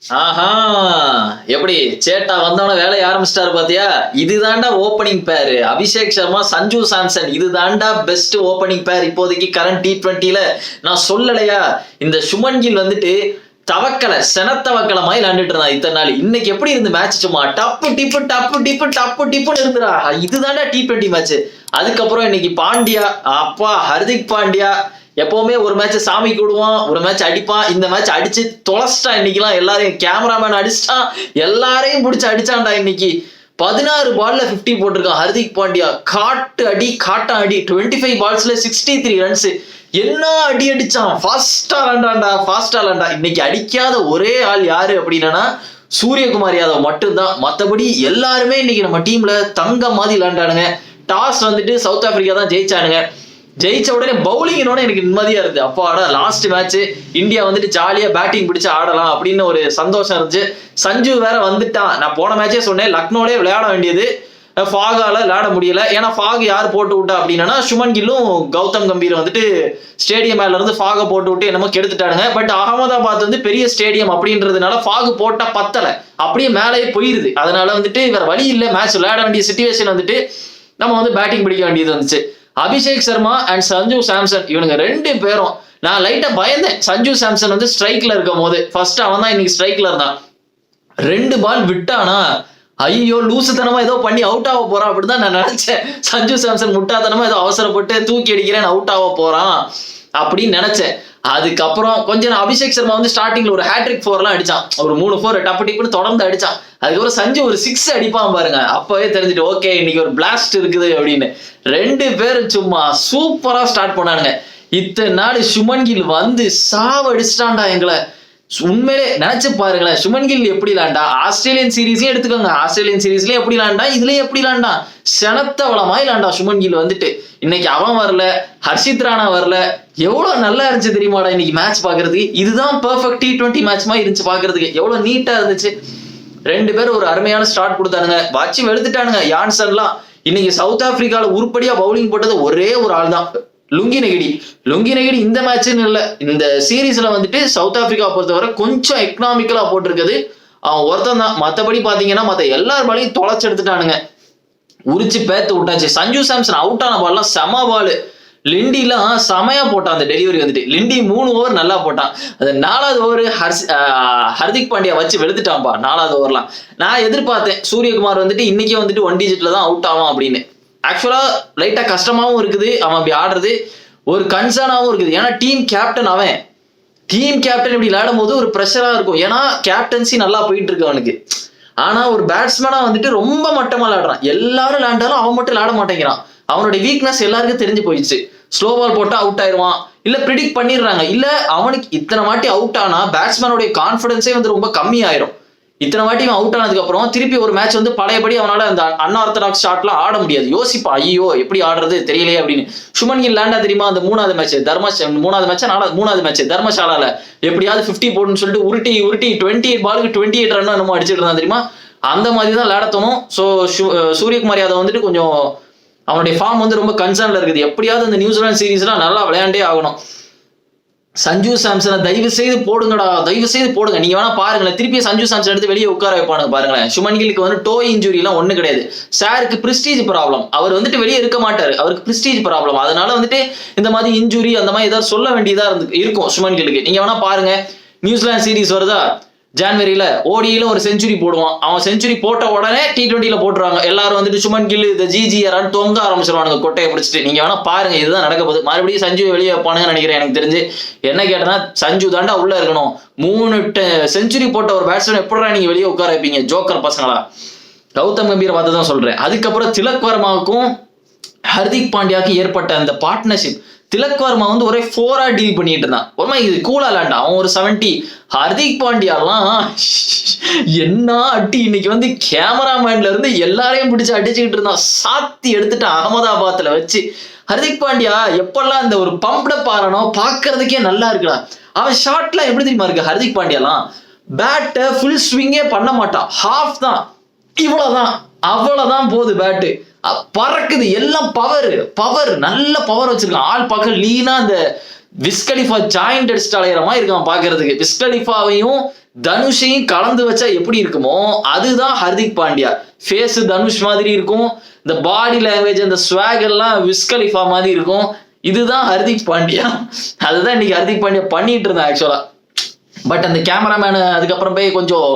ஆஹா, எப்படி சேட்டா வந்தவன வேலையை ஆரம்பிச்சிட்டாரு பாத்தியா? இதுதான்டா ஓப்பனிங் பேர். அபிஷேக் சர்மா, சஞ்சு சாம்சன், இதுதான்டா பெஸ்ட் ஓப்பனிங் பேர் இப்போதைக்கு கரண்ட் T20ல. நான் சொல்லலையா? இந்த சுமன் கில் வந்துட்டு செனத்தவக்கல மாதிரி விளையாண்டுட்டு இருந்தான் இத்தனை நாள். இன்னைக்கு எப்படி இருந்து மேட்ச்? சும்மா டப்பு டிப்பு டப்பு டிப்பு டப்பு டிப்புன்னு இருந்துடா. இதுதான்டா T20 மேட்ச். அதுக்கப்புறம் இன்னைக்கு பாண்டியா, அப்பா ஹர்திக் பாண்டியா எப்பவுமே ஒரு மேட்ச் சாமி கூடுவான், ஒரு மேட்ச் அடிப்பான். இந்த மேட்ச் அடிச்சு தொலைச்சிட்டான். இன்னைக்கெல்லாம் எல்லாரையும் கேமராமேன் அடிச்சிட்டான், எல்லாரையும் பிடிச்சி அடிச்சான்டா. இன்னைக்கு 16 பால்ல 50 போட்டிருக்கான் ஹர்திக் பாண்டியா. காட்டம் அடி 25 பால்ஸ்ல 63 ரன்ஸ். என்ன அடி அடிச்சான், ஃபாஸ்டா விளாண்டா. இன்னைக்கு அடிக்காத ஒரே ஆள் யாரு அப்படின்னா சூரியகுமார் யாதவ் மட்டும்தான். மற்றபடி எல்லாருமே இன்னைக்கு நம்ம டீம்ல தங்க மாதிரி விளையாண்டானுங்க. டாஸ் வந்துட்டு சவுத் ஆப்பிரிக்கா தான் ஜெயிச்சானுங்க. ஜெயிச்ச உடனே பவுலிங்கோட எனக்கு நிம்மதியா இருந்து, அப்பாடா லாஸ்ட் மேட்ச் இந்தியா வந்துட்டு ஜாலியா பேட்டிங் பிடிச்சு ஆடலாம் அப்படின்னு ஒரு சந்தோஷம் இருந்துச்சு. சஞ்சு வேற வந்துட்டான். நான் போன மேட்சே சொன்னேன், லக்னோலே விளையாட வேண்டியது, ஃபாகால விளையாட முடியல. ஏன்னா ஃபாக் யார் போட்டு விட்டா அப்படின்னா சுமன் கில்லும் கௌதம் கம்பீர் வந்துட்டு ஸ்டேடியம் மேல இருந்து ஃபாக போட்டு விட்டு என்னமோ கெடுத்துட்டானுங்க. பட் அகமதாபாத் வந்து பெரிய ஸ்டேடியம் அப்படின்றதுனால ஃபாக் போட்டா பத்தல, அப்படியே மேலேயே போயிருது. அதனால வந்துட்டு வேற வழி இல்லை, மேட்ச் விளையாட வேண்டிய சிச்சுவேஷன் வந்துட்டு நம்ம வந்து பேட்டிங் பிடிக்க வேண்டியது வந்துச்சு. அபிஷேக் சர்மா அண்ட் சஞ்சு சாம்சன் இவனுங்க 2 பேரும் நான் லைட்டா பயந்தேன். சஞ்சு சாம்சன் வந்து ஸ்ட்ரைக்ல இருக்கும் போது ஃபர்ஸ்ட் அவன் தான் இன்னைக்கு ஸ்ட்ரைக்ல இருந்தான். 2 பால் விட்டானா, ஐயோ லூசுத்தனமா ஏதோ பண்ணி அவுட் ஆக போறான் அப்படிதான் நான் நினைச்சேன். சஞ்சு சாம்சன் முட்டாத்தனமா ஏதோ அவசரப்பட்டு தூக்கி அடிக்கிறேன் அவுட் ஆக போறான் அப்படின்னு நினைச்சேன். அதுக்கப்புறம் கொஞ்சம் அபிஷேக் சர்மா வந்து ஸ்டார்டிங்ல ஒரு ஹேட்ரிக் 4 அடிச்சான், ஒரு 3 4 டப்பு டிப்புன்னு தொடர்ந்து அடிச்சான். அதுக்கப்புறம் சஞ்சு ஒரு 6 அடிப்பான் பாருங்க. அப்பவே தெரிஞ்சுட்டு ஓகே இன்னைக்கு ஒரு பிளாஸ்ட் இருக்குது அப்படின்னு. 2 பேரும் சும்மா சூப்பரா ஸ்டார்ட் பண்ணானுங்க. இத்தனை நாள் சுமன் கில் வந்து சாவடிச்சிட்டான்டா எங்களை. உண்மையிலே நினைச்சு பாருங்களேன், சுமன் கில் எப்படி விளாண்டா. ஆஸ்திரேலியன் சீரீஸையும் எடுத்துக்கோங்க, ஆஸ்திரேலியன் சீரீஸ்லயும் எப்படி விளாண்டா, இதுலயும் எப்படி விளாண்டா, செனத்தவளமாய் விளாண்டா சுமன் கில் வந்துட்டு. இன்னைக்கு அவன் வரல, ஹர்ஷித் ராணா வரல, எவ்வளவு நல்லா இருந்துச்சு தெரியுமாடா இன்னைக்கு மேட்ச் பாக்குறதுக்கு. இதுதான் பெர்ஃபெக்ட் T20 மேட்ச் மாதிரி இருந்துச்சு பாக்குறதுக்கு, எவ்வளவு நீட்டா இருந்துச்சு. 2 பேரும் ஒரு அருமையான ஸ்டார்ட் கொடுத்தானுங்க, வச்சு வெளுத்துட்டானுங்க. யான்சன்லாம் இன்னைக்கு சவுத் ஆப்பிரிக்கால உருப்படியா பவுலிங் போட்டது ஒரே ஒரு ஆள் தான், லுங்கி நெகிடி. இந்த மேட்ச்னு இல்ல, இந்த சீரீஸ்ல வந்துட்டு சவுத் ஆப்பிரிக்கா பொறுத்தவரை கொஞ்சம் எக்கனாமிக்கலா போட்டிருக்குது அவன் ஒருத்தன் தான். மத்தபடி பாத்தீங்கன்னா மத்த எல்லார் பாலையும் தொலைச்சு எடுத்துட்டானுங்க, உரிச்சு பேத்து விட்டாச்சு. சஞ்சு சாம்சன் அவுட் ஆன பால்லாம் செம பால். லிண்டிலாம் செமையா போட்டான் அந்த டெலிவரி வந்துட்டு. லிண்டி 3 ஓவர் நல்லா போட்டான். அது 4வது ஓவர் ஹர்திக் பாண்டியா வச்சு வெளுத்துட்டான்பா 4வது ஓவர்லாம். நான் எதிர்பார்த்தேன் சூரியகுமார் வந்துட்டு இன்னைக்கே வந்துட்டு 1 டிஜிட்ல தான் அவுட் ஆகும் அப்படின்னு. ஆக்சுவலா லைட்டா கஷ்டமாவும் இருக்குது அவன் அப்படி ஆடுறது, ஒரு கன்சர்னாவும் இருக்குது. ஏன்னா டீம் கேப்டன் இப்படி விளையாடும் போது ஒரு ப்ரெஷரா இருக்கும். ஏன்னா கேப்டன்சி நல்லா போயிட்டு இருக்கு அவனுக்கு. ஆனா ஒரு பேட்ஸ்மேனா வந்துட்டு ரொம்ப மட்டமா விளையாடுறான். எல்லாரும் விளையாண்டாலும் அவன் மட்டும் விளையாட மாட்டேங்கிறான். அவனுடைய வீக்னஸ் எல்லாருக்கும் தெரிஞ்சு போயிடுச்சு. ஸ்லோ பால் போட்டா அவுட் ஆயிடுவான், இல்ல ப்ரிடிக்ட் பண்ணிடுறாங்க, இல்ல அவனுக்கு இத்தனை வாட்டி அவுட் ஆனா பேட்ஸ்மேனுடைய கான்பிடன்ஸே வந்து ரொம்ப கம்மி ஆயிரும். இத்தனை வாட்டி அவன் அவுட் ஆனதுக்கு அப்புறம் திருப்பி ஒரு மேட்ச் வந்து பழையபடி அவனால அந்த அன்ஆர்த்தடாக்ஸ் ஷாட்லாம் ஆட முடியாது. யோசிப்பா, ஐயோ எப்படி ஆடுறது தெரியலையே அப்படின்னு. சுமன் கில் லேண்டா தெரியுமா அந்த 3வது மேட்ச் தர்மசாலால எப்படியாவது 50 போடுன்னு சொல்லிட்டு உருட்டி 28 பாலுக்கு 28 ரன் என்னமோ அடிச்சிட்டு இருந்தான் தெரியுமா. அந்த மாதிரி தான் விளையாட தோணும். ஸோ சூரியகுமார் யாதவ் வந்துட்டு கொஞ்சம் அவனுடைய ஃபார்ம் வந்து ரொம்ப கன்சர்ன்ல இருக்குது. எப்படியாவது இந்த நியூசிலாந்து சீரீஸ்லாம் நல்லா விளையாண்டே ஆகணும். சஞ்சு சாம்சனை தயவு செய்து போடுங்கடா, தயவு செய்து போடுங்க. நீங்க வேணா பாருங்களேன், திருப்பி சஞ்சு சாம்சன் எடுத்து வெளியே உட்கார வைப்பானுங்க பாருங்களேன். சுமன் கில்லுக்கு வந்து டோ இன்ஜுரி எல்லாம் ஒண்ணு கிடையாது. சாருக்கு பிரிஸ்டீஜ் ப்ராப்ளம், அவர் வந்துட்டு வெளியே இருக்க மாட்டாரு, அவருக்கு பிரிஸ்டீஜ் ப்ராப்ளம். அதனால வந்துட்டு இந்த மாதிரி இன்ஜுரி அந்த மாதிரி ஏதாவது சொல்ல வேண்டியதா இருக்கும் சுமன் கில்லுக்கு. நீங்க வேணா பாருங்க, நியூசிலாந்து சீரீஸ் வருதா ஜான்வரியில, ஓடியில ஒரு செஞ்சுரி போடுவான். அவன் செஞ்சுரி போட்ட உடனே T20ல போட்டுருவாங்க. எல்லாரும் வந்துட்டு சுமன் கில் இந்த GGR தொங்க ஆரம்பிச்சிருவானுங்க கொட்டையை பிடிச்சிட்டு. நீங்க வேணா பாருங்க, இதுதான் நடக்க போகுது. மறுபடியும் சஞ்சு வெளியே வைப்பானுங்கன்னு நினைக்கிறேன். எனக்கு தெரிஞ்சு என்ன கேட்டனா சஞ்சு தாண்டா உள்ள இருக்கணும். 3 செஞ்சுரி போட்ட ஒரு பேட்ஸ்மேன் எப்படா நீங்க வெளியே உட்கார வைப்பீங்க, ஜோக்கர் பசங்களா. கௌதம் கம்பீரை பார்த்து தான் சொல்றேன். அதுக்கப்புறம் திலக் வர்மாவுக்கும் ஹர்திக் பாண்டியாவுக்கும் ஏற்பட்ட அந்த பார்ட்னர்ஷிப், திலக் வர்மா வந்து ஒரே 4 டீல் பண்ணிட்டு இருந்தான். ஒரு மாதிரி இது கூலா லேண்டா, அவன் ஒரு 70. ஹர்திக் பாண்டியாலாம் என்ன அடி இன்னைக்கு வந்து கேமராமேன்ல இருந்து எல்லாரையும் பிடிச்சு அடிச்சுக்கிட்டு இருந்தான். சாத்தி எடுத்துட்டு அகமதாபாத்ல வச்சு. ஹர்திக் பாண்டியா எப்பெல்லாம் இந்த ஒரு பம்ப்டப் ஆறானோ பாக்குறதுக்கே நல்லா இருக்குடா. அவன் ஷாட்லாம் எப்படி தெரியுமா இருக்கு. ஹர்திக் பாண்டியாலாம் பேட்டை ஃபுல் ஸ்விங்கே பண்ண மாட்டான், ஹாஃப் தான், இவ்வளவுதான் அவ்வளவுதான் போகுது பேட்டு, பறக்குது எல்லாம். பவர் நல்ல பவர் வச்சிருக்கான். ஆள் பார்க்க லீனா அந்த விஸ் கலிஃபா ஜாயிண்ட் அடிச்சுட்டு அலையிற மாதிரி இருக்கான் பாக்குறதுக்கு. விஸ் கலிஃபாவையும் தனுஷையும் கலந்து வச்சா எப்படி இருக்குமோ அதுதான் ஹர்திக் பாண்டியா. ஃபேஸ் தனுஷ் மாதிரி இருக்கும், இந்த பாடி லாங்குவேஜ் அந்த ஸ்வாக் எல்லாம் விஸ் கலிஃபா மாதிரி இருக்கும். இதுதான் ஹர்திக் பாண்டியா. அதுதான் இன்னைக்கு ஹர்திக் பாண்டியா பண்ணிட்டு இருந்தான் ஆக்சுவலா. பட் அந்த கேமராமேனு அதுக்கப்புறம் போய் கொஞ்சம்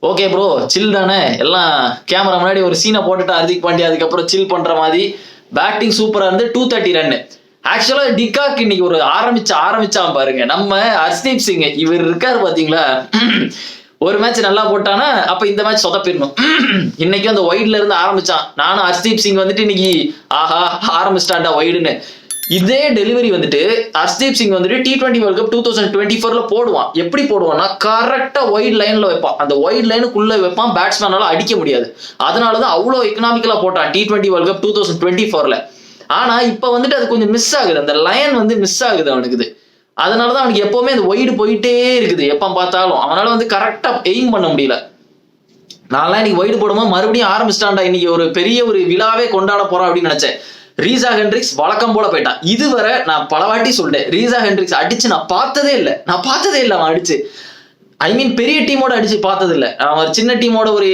ஓகே ப்ரோ சில் தானே, எல்லாம் கேமரா முன்னாடி ஒரு சீனை போட்டுட்டா ஹர்திக் பாண்டியா, அதுக்கப்புறம் சில் பண்ற மாதிரி. பேட்டிங் சூப்பரா இருந்து 230 ரன். ஆக்சுவலா டிகாக் இன்னைக்கு ஒரு ஆரம்பிச்சான் பாருங்க. நம்ம ஹர்ஷ்தீப் சிங் இவர் இருக்காரு பாத்தீங்களா, ஒரு மேட்ச் நல்லா போட்டானா அப்ப இந்த மேட்ச் சொதப்பிடணும். இன்னைக்கு அந்த ஒயிட்ல இருந்து ஆரம்பிச்சான். நானும் ஹர்ஷ்தீப் சிங் வந்துட்டு இன்னைக்கு ஆஹா ஆரம்பிச்சிட்டான்டா ஒயிடுன்னு. இதே டெலிவரி வந்துட்டு ஹர்ஷ்தீப் சிங் வந்துட்டு T20 வேர்ல்ட் கப் 2024 போடுவான். எப்படி போடுவான்னா கரெக்டா ஒயிட் லைன்ல வைப்பான். அந்த ஒயிட் லைனுக்குள்ள வைப்பான், பேட்ஸ்மேனால அடிக்க முடியாது. அதனாலதான் அவ்வளவு எக்கனாமிக்கலா போட்டான் T20 வேர்ல்ட் கப் 2024. ஆனா இப்ப வந்துட்டு அது கொஞ்சம் மிஸ் ஆகுது, அந்த லைன் வந்து மிஸ் ஆகுது அவனுக்கு. அதனாலதான் அவனுக்கு எப்பவுமே அந்த ஒயிடு போயிட்டே இருக்குது. எப்ப பார்த்தாலும் அவனால வந்து கரெக்டா எய்ம் பண்ண முடியல. நான்லாம் இன்னைக்கு ஒயிடு போடும்போது மறுபடியும் ஆரம்பிச்சிட்டான்டா, இன்னைக்கு ஒரு பெரிய ஒரு விழாவே கொண்டாட போறான் அப்படின்னு நினைச்சேன். ரீசா ஹெண்ட்ரிக்ஸ் வழக்கம் போல போயிட்டான். இதுவரை நான் பல வாட்டி சொல்லிட்டேன், ரீசா ஹெண்ட்ரிக்ஸ் அடிச்சு நான் பார்த்ததே இல்லை அவன் அடிச்சு. ஐ மீன் பெரிய டீமோட அடிச்சு பார்த்தது இல்லை. அவன் ஒரு சின்ன டீமோட ஒரு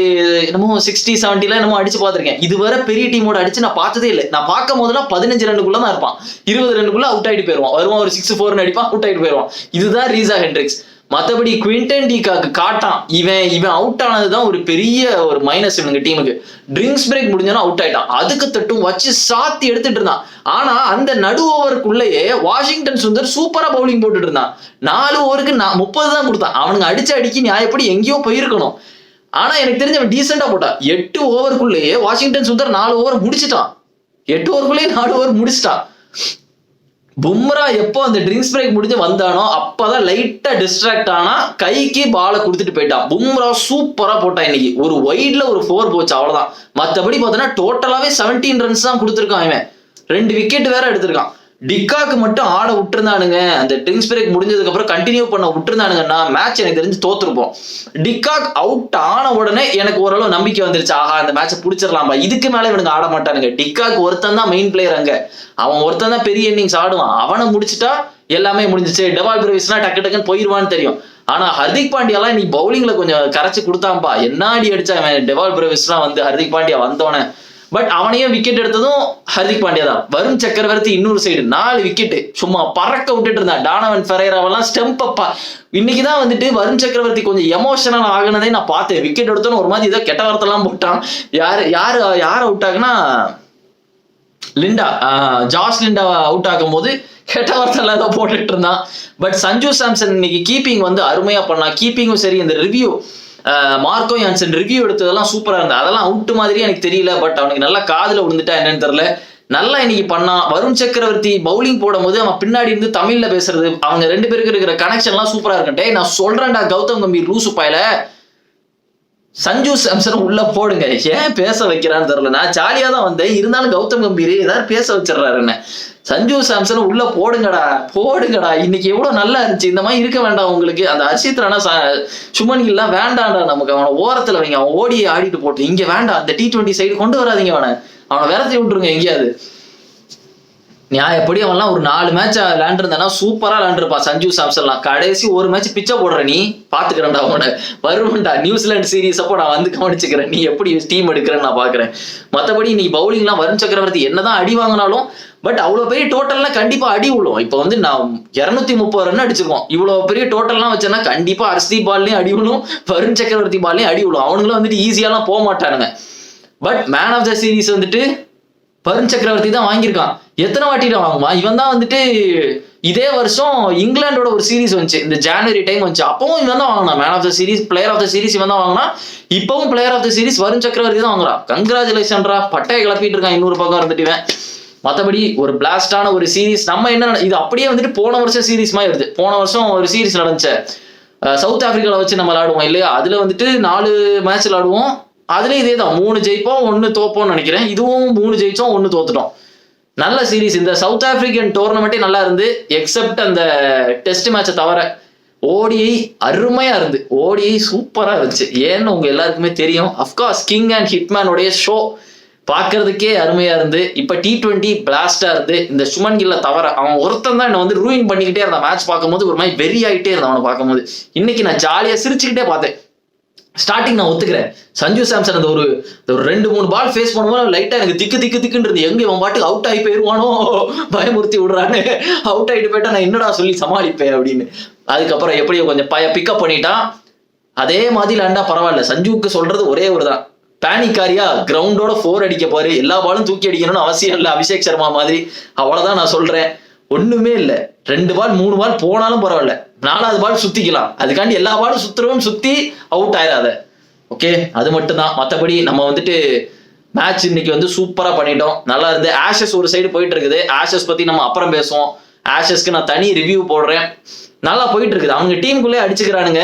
என்னமோ 60-70 என்னமோ அடிச்சு பார்த்திருக்கேன். இதுவரை பெரிய டீமோட அடிச்சு நான் பார்த்ததே இல்லை. நான் பார்க்கும் போதெல்லாம் 15 ரன்னுக்குள்ள தான் இருப்பான், 20 ரன்னுக்குள்ள அவுட் ஆயிட்டு போயிருவான். வருவான் ஒரு 6-4 அடிப்பான், அவுட் ஆயிட்டு போயிருவான். இதுதான் ரீசா ஹெண்ட்ரிக்ஸ். மற்றபடி குவிண்டன் டிகாக்கு காட்டான். இவன் அவுட் ஆனதுதான் ஒரு பெரிய ஒரு மைனஸ் இவங்க டீமுக்கு. ட்ரிங்க்ஸ் பிரேக் முடிஞ்சோன்னா அவுட் ஆயிட்டான். அதுக்கு தட்டும் வச்சு சாத்தி எடுத்துட்டு இருந்தான். ஆனா அந்த நடு ஓவருக்குள்ளேயே வாஷிங்டன் சுந்தர் சூப்பரா பவுலிங் போட்டுட்டு இருந்தான். 4 ஓவருக்கு 30 தான் கொடுத்தான். அவனுங்க அடிச்சு நியாயப்படி எங்கேயோ போயிருக்கணும். ஆனா எனக்கு தெரிஞ்ச அவன் டீசெண்டா போட்டான். 8 ஓவருக்குள்ளேயே வாஷிங்டன் சுந்தர் 4 ஓவர் முடிச்சிட்டான். 8 ஓவருக்குள்ளேயே 4 ஓவர் முடிச்சிட்டான். பும்ரா எப்போ அந்த ட்ரிங்க்ஸ் பிரேக் முடிஞ்சு வந்தானோ அப்பதான் லைட்டா டிஸ்ட்ராக்ட் ஆனா கைக்கு பாலை கொடுத்துட்டு போயிட்டான். பும்ரா சூப்பரா போட்டான். இன்னைக்கு ஒரு ஒயிட்ல ஒரு 4 போச்சு, அவ்வளவுதான். மற்றபடி பார்த்தோன்னா டோட்டலாவே 17 ரன்ஸ் தான் கொடுத்துருக்கான். இவன் 2 விக்கெட் வேற எடுத்திருக்கான். டிகாக்கு மட்டும் ஆட விட்டுருந்தானுங்க, அந்த ட்ரிங்க்ஸ் பிரேக் முடிஞ்சதுக்கு அப்புறம் கண்டினியூ பண்ண விட்டுருந்தானுங்கன்னா மேட்ச் எனக்கு தெரிஞ்சு தோத்துருப்போம். டிகாக் அவுட் ஆன உடனே எனக்கு ஓரளவு நம்பிக்கை வந்துருச்சு, ஆஹா இந்த மேட்சை பிடிச்சிடலாம்பா. இதுக்கு மேல இவனுக்கு ஆட மாட்டானுங்க. டிகாக் ஒருத்தன் தான் மெயின் பிளேயர் அங்க, அவன் ஒருத்தன் தான் பெரிய இன்னிங்ஸ் ஆடுவான். அவனை முடிச்சுட்டா எல்லாமே முடிஞ்சிச்சு. டெவால் பிரவிஸ்னா டக்குன்னு போயிருவான்னு தெரியும். ஆனா ஹர்திக் பாண்டியாலாம் இன்னைக்கு பவுலிங்ல கொஞ்சம் கரைச்சு கொடுத்தான்ப்பா. என்ன அடி அடிச்சா அவன் டெவால் பிரவிஸ்லாம் வந்து ஹர்திக் பாண்டியா வந்தோடனே. பட் அவனையும் விக்கெட் எடுத்ததும் ஹர்திக் பாண்டியா தான். வருண் சக்கரவர்த்தி இன்னொரு சைடு 4 விக்கெட் சும்மா பறக்க விட்டுட்டு இருந்தான். டானவன் ஃபெரேராவெல்லாம் ஸ்டெம்ப் அப்பா. இன்னைக்குதான் வந்துட்டு வருண் சக்கரவர்த்தி கொஞ்சம் எமோஷனல் ஆகுனதே நான் பார்த்தேன். விக்கெட் எடுத்தோன்னு ஒரு மாதிரி ஏதோ கெட்ட வார்த்தை எல்லாம் போட்டான். யார் அவுட் ஆகுனா லிண்டா, ஜாஸ் லிண்டா அவுட் ஆகும் போது கெட்ட வார்த்தை எல்லாம் ஏதோ போட்டுட்டு இருந்தான். பட் சஞ்சு சாம்சன் இன்னைக்கு கீப்பிங் வந்து அருமையா பண்ணான். கீப்பிங்கும் சரி, இந்த ரிவ்யூ மார்க்கோ யான்சன் ரிவ்யூ எடுத்ததெல்லாம் சூப்பரா இருந்தது. அதெல்லாம் அவுட் மாதிரி எனக்கு தெரியல, பட் அவனுக்கு நல்லா காதுல விழுந்துட்டா என்னன்னு தெரியல. நல்லா இன்னைக்கு பண்ணான். வருண் சக்கரவர்த்தி பவுலிங் போடும் போது அவன் பின்னாடி இருந்து தமிழ்ல பேசுறது, அவங்க 2 பேருக்கு இருக்கிற கனெக்ஷன் எல்லாம் சூப்பரா இருக்கட்டே. நான் சொல்றேன்டா கௌதம் கம்பீர் லூசு பாயில, சஞ்சு சாம்சன் உள்ள போடுங்க. ஏன் பேச வைக்கிறான்னு தெரியல. நான் ஜாலியா தான் வந்தேன், இருந்தாலும் கௌதம் கம்பீர் ஏதாவது பேச வச்சிடறாரு என்ன. சஞ்சு சாம்சன் உள்ள போடுங்கடா. இன்னைக்கு எவ்வளவு நல்லா இருந்துச்சு. இந்த மாதிரி இருக்க வேண்டாம் உங்களுக்கு. அந்த அர்ஷித் ராணா சுமன் எல்லாம் வேண்டாம்டா, நமக்கு அவனை ஓரத்துல வைங்க. அவன் ஓடி ஆடிட்டு போட்டு இங்க வேண்டாம், அந்த T20 சைடு கொண்டு வராதிங்க. அவனை விரட்டி விட்டுருங்க எங்கேயாவது. நியாயப்படி அவன்லாம் ஒரு 4 மேட்ச் விளையாண்டுருந்தானா சூப்பரா விளையாண்டுருப்பா. சஞ்சு சாம்சன்லாம் கடைசி ஒரு மேட்ச் பிச்சை போடுற, நீ பாத்துக்கிறேன்டா அவனை வருவன்டா. நியூசிலாந்து சீரீஸ் அப்போ நான் வந்து கவனிச்சுக்கிறேன், நீ எப்படி டீம் எடுக்கிறேன்னு நான் பாக்குறேன். மற்றபடி இன்னைக்கு பவுலிங்லாம் வருண் சக்கரவர்த்தி என்னதான் அடி வாங்கினாலும் பட் அவ்வளவு பெரிய டோட்டல்லாம் கண்டிப்பா அடி விழும். இப்போ வந்து நான் 230 ரன் அடிச்சிருக்கோம். இவ்வளவு பெரிய டோட்டல்லாம் வச்சேன்னா கண்டிப்பா ஹர்ஷ்தீப் பால்லையும் அடி விழும், வருண் சக்கரவர்த்தி பால்லையும் அடி விழும். அவனுங்களும் வந்துட்டு ஈஸியாலாம் போக மாட்டானுங்க. But man of the series வந்துட்டு வருண் சக்கரவர்த்தி தான் வாங்கியிருக்கான். எத்தனை வாட்டிட்டு வாங்குவான் இவன் தான் வந்துட்டு. இதே வருஷம் இங்கிலாண்டோட ஒரு சீரீஸ் வந்துச்சு, இந்த ஜனவரி டைம் வந்துச்சு. அப்பவும் இவன் தான் வாங்கினான் man of the series, player of the series இவன் தான் வாங்கினா. இப்பவும் player of the series Varun Chakravarthy தான் வாங்குறான். கங்க்ராச்சுலேஷன்ரா, பட்டையை கிளப்பிட்டு இருக்கான் இன்னொரு பக்கம் இருந்துட்டு இவன். மற்றபடி ஒரு பிளாஸ்டான ஒரு சீரீஸ். நம்ம என்ன இது அப்படியே வந்துட்டு போன வருஷம் சீரீஸ் மாதிரி வருது. போன வருஷம் ஒரு சீரீஸ் நடந்துச்சு சவுத் ஆப்பிரிக்காவில் வச்சு நம்ம விளாடுவோம் இல்லையா, அதுல வந்துட்டு 4 மேட்ச் விளாடுவோம். அதுல இதே தான் 3 ஜெயிப்போம் 1 தோப்போம்னு நினைக்கிறேன். இதுவும் 3 ஜெயிச்சோம் 1 தோத்துட்டோம். நல்ல சீரீஸ். இந்த சவுத் ஆப்பிரிக்கன் டோர்னமெண்ட்டே நல்லா இருந்து, எக்ஸப்ட் அந்த டெஸ்ட் மேட்சை தவிர. ஓடிஐ அருமையா இருந்து, ஓடிஐ சூப்பரா இருந்துச்சு. ஏன்னு உங்க எல்லாருக்குமே தெரியும். அப்கோர்ஸ் கிங் அண்ட் ஹிட்மேனுடைய ஷோ பாக்குறதுக்கே அருமையா இருந்து இப்ப T20 பிளாஸ்டா இருந்து இந்த சுமன் கில்ல தவிர அவன் ஒருத்தன் தான் என்ன வந்து ரூயின் பண்ணிக்கிட்டே இருந்தான். மேட்ச் பார்க்கும்போது ஒரு மாதிரி வெறி ஆயிட்டே இருந்தான் அவனை பார்க்கும்போது. இன்னைக்கு நான் ஜாலியா சிரிச்சுக்கிட்டே பார்த்தேன். ஸ்டார்டிங் நான் ஒத்துக்கிறேன், சஞ்சு சாம்சன் அந்த ஒரு 2-3 பால் ஃபேஸ் பண்ணும்போது லைட்டா எனக்கு திக்குன்னு இருந்து, எங்க இவன் பாட்டுக்கு அவுட் ஆகி போயிருவானோ பயமுறுத்தி விடுறான்னு. அவுட் ஆகிட்டு போயிட்டா நான் என்னடா சொல்லி சமாளிப்பேன் அப்படின்னு. அதுக்கப்புறம் எப்படியோ கொஞ்சம் பிக்கப் பண்ணிட்டான். அதே மாதிரி லாண்டா பரவாயில்ல. சஞ்சுவுக்கு சொல்றது ஒரே ஒரு தான், பேனிக்காரியா கிரவுண்டோட 4 அடிக்க பாரு, எல்லா பாலும் தூக்கி அடிக்கணும்னு அவசியம் இல்லை அபிஷேக் சர்மா மாதிரி. அவ்வளவுதான் நான் சொல்றேன். ஒண்ணுமே இல்லை, 2 பால் 3 பால் போனாலும் பரவாயில்ல, 4வது பால் சுத்திக்கலாம். அதுக்காண்டி எல்லா பாலும் சுத்தி அவுட் ஆயிடாத. ஓகே, அது மட்டும் தான். மற்றபடி நம்ம வந்துட்டு மேட்ச் இன்னைக்கு வந்து சூப்பரா பண்ணிட்டோம், நல்லா இருந்து. ஆஷஸ் ஒரு சைடு போயிட்டு இருக்குது, ஆஷஸ் பத்தி நம்ம அப்புறம் பேசுவோம். ஆஷஸ்க்கு நான் தனி ரிவ்யூ போடுறேன். நல்லா போயிட்டு இருக்குது. அவங்க டீமுக்குள்ளே அடிச்சுக்கிறானுங்க.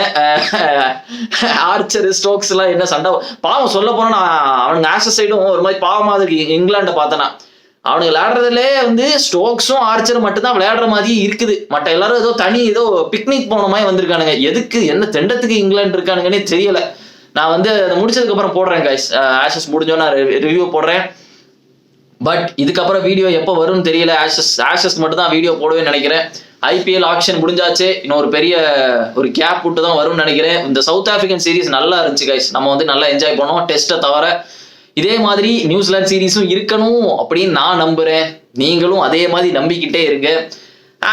ஆர்ச்சர் ஸ்டோக்ஸ் எல்லாம் என்ன சண்டை பாவம். சொல்ல போனா அவனுங்க ஆஷஸ் சைடும் ஒரு மாதிரி பாவமா இருக்கு. இங்கிலாண்டை பார்த்தனா அவனுக்கு விளையாடுறதுலே வந்து ஸ்டோக்ஸும் ஆர்ச்சரும் மட்டும்தான் விளையாடுற மாதிரி இருக்குது. மற்ற எல்லாரும் ஏதோ தனி ஏதோ பிக்னிக் போன மாதிரி வந்திருக்கானுங்க. எதுக்கு என்ன தெண்டத்துக்கு இங்கிலாந்து இருக்கானுங்கன்னே தெரியல. நான் வந்து அதை முடிச்சதுக்கு அப்புறம் போடுறேன் கைஸ். ஆஷஸ் முடிஞ்சோ நான் ரிவ்யூ போடுறேன். பட் இதுக்கப்புறம் வீடியோ எப்போ வரும்னு தெரியல. ஆஷஸ் மட்டும் தான் வீடியோ போடுவேன்னு நினைக்கிறேன். IPL ஆக்ஷன் முடிஞ்சாச்சு, இன்னொரு பெரிய ஒரு கேப் விட்டு தான் வரும்னு நினைக்கிறேன். இந்த சவுத் ஆப்பிரிக்கன் சீரீஸ் நல்லா இருந்துச்சு கைஸ். நம்ம வந்து நல்லா என்ஜாய் பண்ணோம் டெஸ்ட்டை தவிர. இதே மாதிரி நியூசிலாந்து சீரீஸும் இருக்கணும் அப்படின்னு நான் நம்புறேன். நீங்களும் அதே மாதிரி நம்பிக்கிட்டே இருங்க.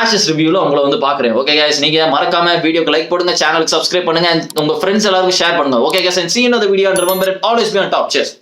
ஆஷஸ் ரிவ்யூல உங்களை வந்து பாக்குறேன். ஓகே கைஸ், நீங்க மறக்காம வீடியோக்கு லைக் போடுங்க, சேனலுக்கு சப்ஸ்கிரைப் பண்ணுங்க, உங்க ஃப்ரெண்ட்ஸ் எல்லாருக்கும் ஷேர் பண்ணுங்க. Okay guys, and see you in the video and remember it always be on top. Cheers.